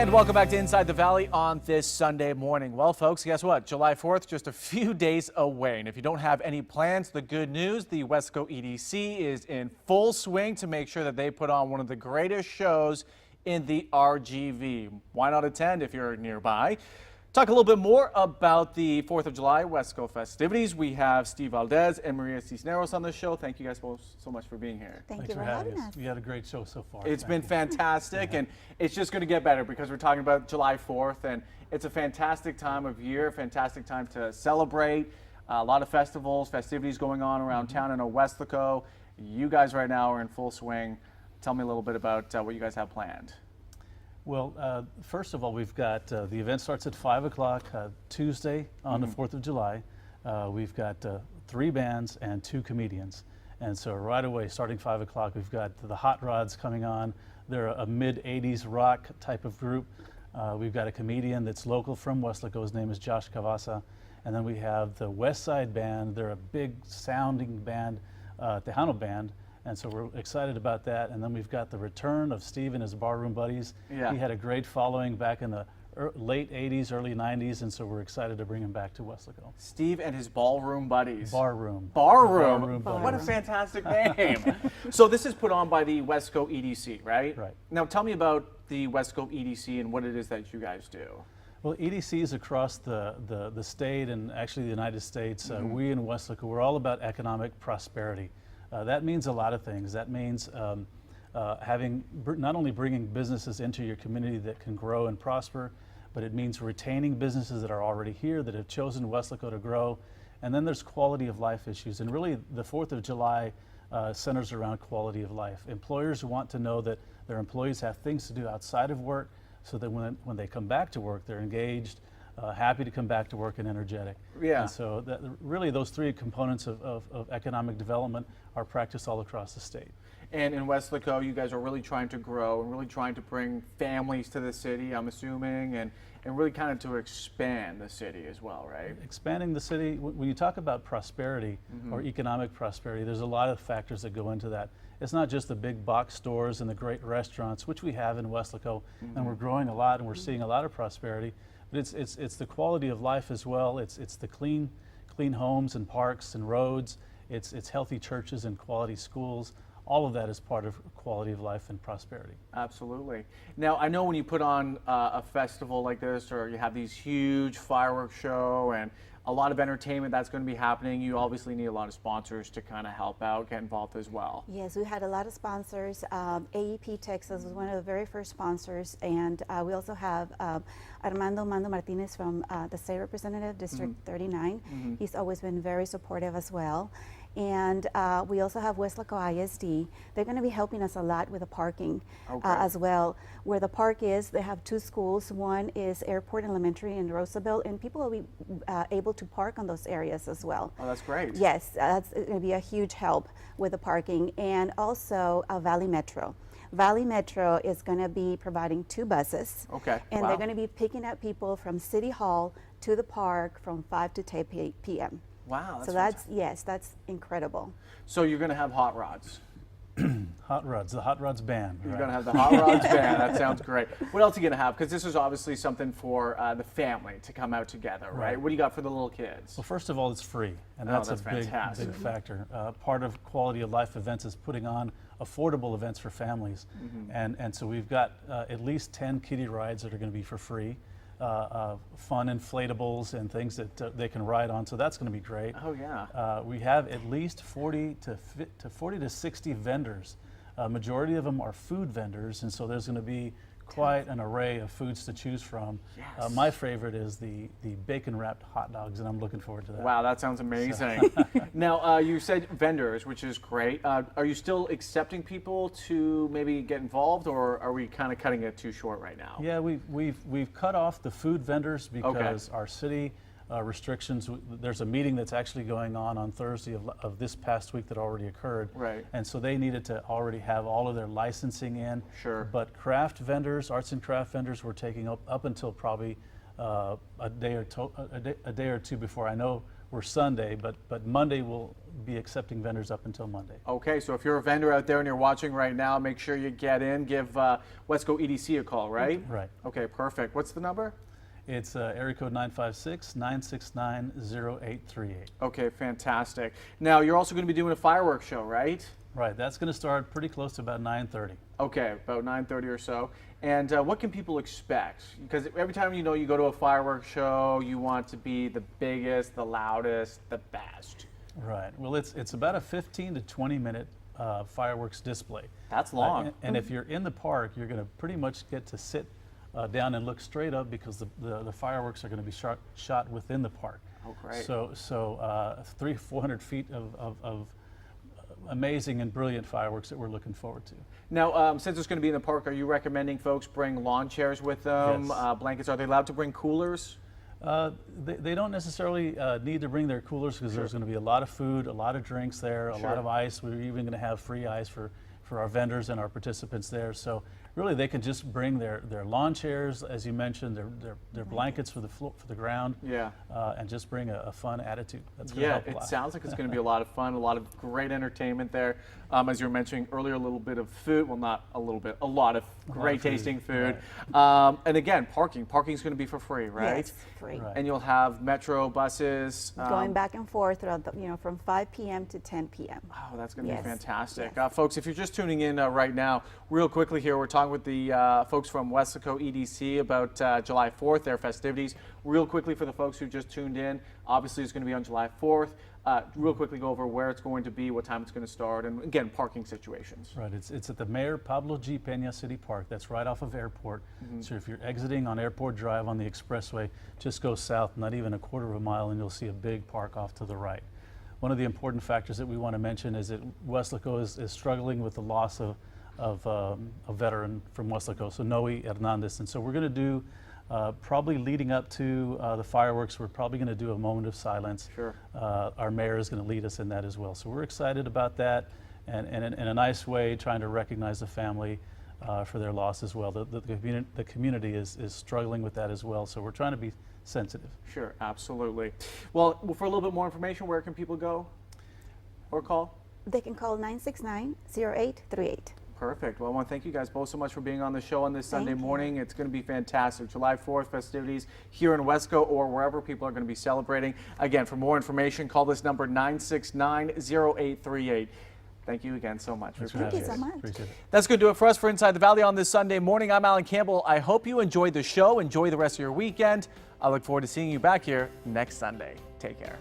And welcome back to Inside the Valley on this Sunday morning. Well, folks, guess what? July 4th, just a few days away. And if you don't have any plans, the good news, the Weslaco EDC is in full swing to make sure that they put on one of the greatest shows in the RGV. Why not attend if you're nearby? Talk a little bit more about the 4th of July Weslaco festivities. We have Steve Valdez and Maria Cisneros on the show. Thank you guys both so much for being here. Thanks for having us. We had a great show so far. It's been fantastic, and it's just going to get better because we're talking about July 4th, and it's a fantastic time of year, fantastic time to celebrate. A lot of festivals, festivities going on around town in Weslaco. You guys right now are in full swing. Tell me a little bit about what you guys have planned. Well, first of all, we've got the event starts at 5 o'clock Tuesday on the 4th of July. We've got 3 bands and 2 comedians. And so right away, starting 5 o'clock, we've got the Hot Rods coming on. They're a mid-'80s rock type of group. We've got a comedian that's local from Weslaco. His name is Josh Cavassa. And then we have the West Side Band. They're a big sounding band, Tejano band. And so we're excited about that. And then we've got the return of Steve and his barroom buddies. Yeah. He had a great following back in the late 80s, early 90s, and so we're excited to bring him back to Weslaco. Steve and his ballroom buddies. Barroom. Barroom. What a fantastic name. So this is put on by the Weslaco EDC, right? Right. Now tell me about the Weslaco EDC and what it is that you guys do. Well, EDCs across the state and actually the United States, we in Weslaco, we're all about economic prosperity. That means a lot of things. That means not only bringing businesses into your community that can grow and prosper, but it means retaining businesses that are already here that have chosen Weslaco to grow. And then there's quality of life issues. And really the 4th of July centers around quality of life. Employers want to know that their employees have things to do outside of work so that when they come back to work, they're engaged, happy to come back to work and energetic. Yeah. And so really those 3 components of economic development are practiced all across the state. And in Weslaco, you guys are really trying to grow and really trying to bring families to the city, I'm assuming, and really kind of to expand the city as well, right? Expanding the city, when you talk about prosperity or economic prosperity, there's a lot of factors that go into that. It's not just the big box stores and the great restaurants, which we have in Weslaco, and we're growing a lot and we're seeing a lot of prosperity. But it's the quality of life as well. It's the clean homes and parks and roads. It's healthy churches and quality schools. All of that is part of quality of life and prosperity. Absolutely. Now, I know when you put on a festival like this, or you have these huge fireworks show and a lot of entertainment that's going to be happening, you obviously need a lot of sponsors to kind of help out, get involved as well. Yes, we had a lot of sponsors. AEP Texas was one of the very first sponsors, and we also have Armando Mando Martinez from the State Representative, District 39. He's always been very supportive as well. And we also have Weslaco ISD. They're going to be helping us a lot with the parking as well. Where the park is, they have 2 schools. One is Airport Elementary in Roosevelt, and people will be able to park on those areas as well. Oh, that's great. Yes, that's going to be a huge help with the parking. And also Valley Metro. Valley Metro is going to be providing 2 buses. Okay. And they're going to be picking up people from City Hall to the park from 5 to 10 p.m. Wow. So that's incredible. So you're going to have Hot Rods. Hot Rods, the Hot Rods band. You're going to have the Hot Rods band. That sounds great. What else are you going to have? Because this is obviously something for the family to come out together, right? What do you got for the little kids? Well, first of all, it's free, and that's a big factor. Part of quality of life events is putting on affordable events for families, and so we've got at least 10 kiddie rides that are going to be for free. Fun inflatables and things that they can ride on, so that's going to be great. Oh yeah. We have at least 40 to 60 vendors. Majority of them are food vendors, and so there's going to be quite an array of foods to choose from. Yes. My favorite is the bacon wrapped hot dogs, and I'm looking forward to that. Wow, that sounds amazing. Now, you said vendors, which is great. Are you still accepting people to maybe get involved, or are we kind of cutting it too short right now? Yeah, we've cut off the food vendors because our city restrictions. There's a meeting that's actually going on Thursday of this past week that already occurred. Right. And so they needed to already have all of their licensing in. Sure. But craft vendors, arts and craft vendors, were taking up until probably a day or two before. I know we're Sunday, but Monday we'll be accepting vendors up until Monday. Okay, so if you're a vendor out there and you're watching right now, make sure you get in. Give Weslaco EDC a call, right? Right. Okay, perfect. What's the number? It's area code 956-969-0838. Okay, fantastic. Now, you're also going to be doing a fireworks show, right? Right, that's going to start pretty close to about 9:30. Okay, about 9:30 or so. And what can people expect? Because every time you go to a fireworks show, you want to be the biggest, the loudest, the best. Right. Well, it's about a 15 to 20 minute fireworks display. That's long. And if you're in the park, you're going to pretty much get to sit down and look straight up because the fireworks are going to be shot within the park. Oh, great. So 300-400 feet of amazing and brilliant fireworks that we're looking forward to. Now, since it's going to be in the park, are you recommending folks bring lawn chairs with them, Yes. blankets? Are they allowed to bring coolers? They don't necessarily need to bring their coolers because there's going to be a lot of food, a lot of drinks there, a lot of ice. We're even going to have free ice for our vendors and our participants there. So really, they can just bring their lawn chairs, as you mentioned, their blankets for the ground, and just bring a fun attitude. That's going to help a lot. It sounds like it's going to be a lot of fun, a lot of great entertainment there. As you were mentioning earlier, a little bit of food. Well, not a little bit, a lot of great tasting food. Right. And again, parking. Parking is going to be for free, right? Yes, free. Right. And you'll have metro buses. Going back and forth throughout from 5 p.m. to 10 p.m. Oh, that's going to be Yes. fantastic. Yes. Folks, if you're just tuning in right now, real quickly here, we're talking with the folks from Weslaco EDC about July 4th, their festivities. Real quickly for the folks who just tuned in, obviously it's going to be on July 4th. Real quickly go over where it's going to be, what time it's going to start, and again, parking situations. Right, it's at the Mayor Pablo G. Peña City Park. That's right off of Airport. So if you're exiting on Airport Drive on the expressway, just go south, not even a quarter of a mile, and you'll see a big park off to the right. One of the important factors that we want to mention is that Weslaco is struggling with the loss of a veteran from Weslaco, so Noe Hernandez. And so we're going to do, probably leading up to the fireworks, we're probably going to do a moment of silence. Sure. Our mayor is going to lead us in that as well. So we're excited about that, and in a nice way, trying to recognize the family for their loss as well. The community is struggling with that as well, so we're trying to be sensitive. Sure, absolutely. Well, for a little bit more information, where can people go or call? They can call 969-0838. Perfect. Well, I want to thank you guys both so much for being on the show on this Sunday Thank you. morning. It's going to be fantastic. July 4th festivities here in Weslaco or wherever people are going to be celebrating. Again, for more information, call this number 969-0838. Thank you again so much. Thanks for Thank you having so us. much. Appreciate it. That's going to do it for us for Inside the Valley on this Sunday morning. I'm Alan Campbell. I hope you enjoyed the show. Enjoy the rest of your weekend. I look forward to seeing you back here next Sunday. Take care.